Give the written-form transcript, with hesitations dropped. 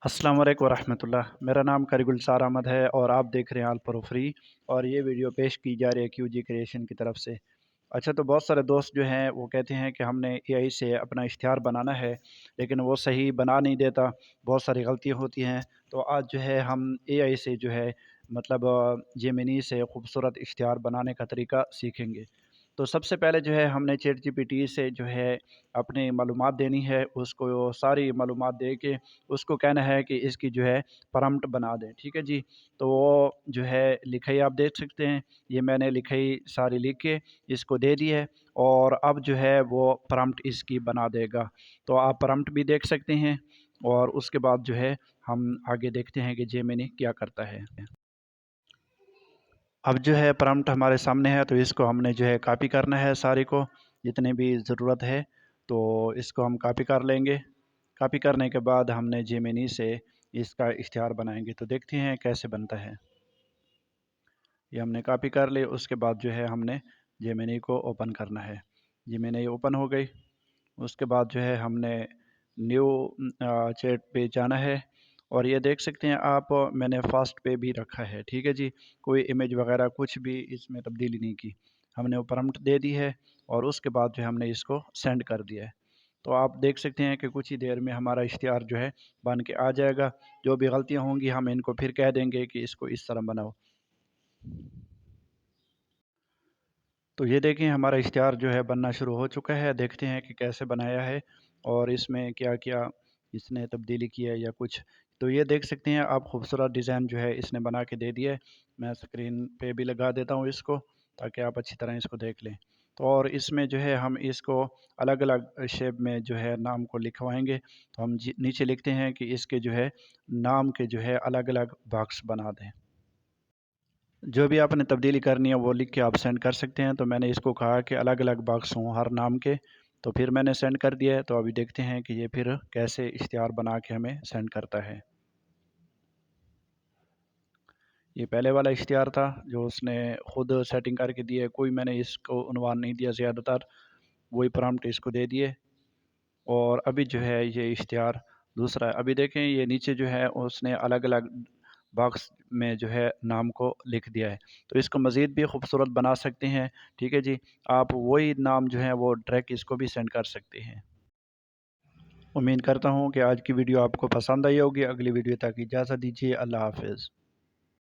अस्सलाम वालेकुम वरहमतुल्लाह। मेरा नाम करीगुलज़ार अहमद है और आप देख रहे हैं आल प्रो फ्री। और ये वीडियो पेश की जा रही है क्यूजी क्रिएशन की तरफ से। अच्छा, तो बहुत सारे दोस्त जो हैं वो कहते हैं कि हमने एआई से अपना इश्तिहार बनाना है, लेकिन वो सही बना नहीं देता, बहुत सारी गलतियाँ होती हैं। तो आज जो है हम एआई से जो है मतलब जेमिनी से खूबसूरत इश्तिहार बनाने का तरीका सीखेंगे। तो सबसे पहले जो है हमने चैट जीपीटी से जो है अपनी मालूमात देनी है, उसको सारी मालूमात दे के उसको कहना है कि इसकी जो है प्रॉम्प्ट बना दें, ठीक है जी। तो वो जो है लिखाई आप देख सकते हैं, ये मैंने लिखाई सारी लिख के इसको दे दी है और अब जो है वो प्रॉम्प्ट इसकी बना देगा। तो आप प्रॉम्प्ट भी देख सकते हैं और उसके बाद जो है हम आगे देखते हैं कि जेमिनी क्या करता है। अब जो है प्रॉम्प्ट हमारे सामने है, तो इसको हमने जो है कॉपी करना है सारी को, जितनी भी ज़रूरत है तो इसको हम कॉपी कर लेंगे। कॉपी करने के बाद हमने जेमिनी से इसका इश्तिहार बनाएंगे, तो देखते हैं कैसे बनता है। ये हमने कॉपी कर ली, उसके बाद जो है हमने जेमिनी को ओपन करना है। जेमिनी ओपन हो गई, उसके बाद जो है हमने न्यू चैट पे जाना है और ये देख सकते हैं आप, मैंने फास्ट पे भी रखा है, ठीक है जी। कोई इमेज वगैरह कुछ भी इसमें तब्दीली नहीं की, हमने वो प्रॉम्प्ट दे दी है और उसके बाद जो है हमने इसको सेंड कर दिया है। तो आप देख सकते हैं कि कुछ ही देर में हमारा इश्तिहार जो है बन के आ जाएगा। जो भी गलतियाँ होंगी हम इनको फिर कह देंगे कि इसको इस तरह बनाओ। तो ये देखें, हमारा इश्तिहार जो है बनना शुरू हो चुका है। देखते हैं कि कैसे बनाया है और इसमें क्या क्या इसने तब्दीली की है या कुछ। तो ये देख सकते हैं आप, खूबसूरत डिज़ाइन जो है इसने बना के दे दिया है। मैं स्क्रीन पे भी लगा देता हूँ इसको, ताकि आप अच्छी तरह इसको देख लें। तो और इसमें जो है हम इसको अलग अलग शेप में जो है नाम को लिखवाएंगे। तो हम नीचे लिखते हैं कि इसके जो है नाम के जो है अलग अलग बॉक्स बना दें। जो भी आपने तब्दीली करनी है वो लिख के आप सेंड कर सकते हैं। तो मैंने इसको कहा कि अलग अलग बॉक्स हों हर नाम के, तो फिर मैंने सेंड कर दिया है। तो अभी देखते हैं कि ये फिर कैसे इश्तिहार बना के हमें सेंड करता है। ये पहले वाला इश्तिहार था जो उसने ख़ुद सेटिंग करके दिया है, कोई मैंने इसको उन्वान नहीं दिया, ज़्यादातर वही प्रॉम्प्ट इसको दे दिए। और अभी जो है ये इश्तिहार दूसरा है। अभी देखें, ये नीचे जो है उसने अलग अलग बॉक्स में जो है नाम को लिख दिया है। तो इसको मज़ीद भी खूबसूरत बना सकते हैं, ठीक है जी। आप वही नाम जो है वो डायरेक्ट इसको भी सेंड कर सकते हैं। उम्मीद करता हूँ कि आज की वीडियो आपको पसंद आई होगी। अगली वीडियो तक इजाज़त दीजिए। अल्लाह हाफ़िज़।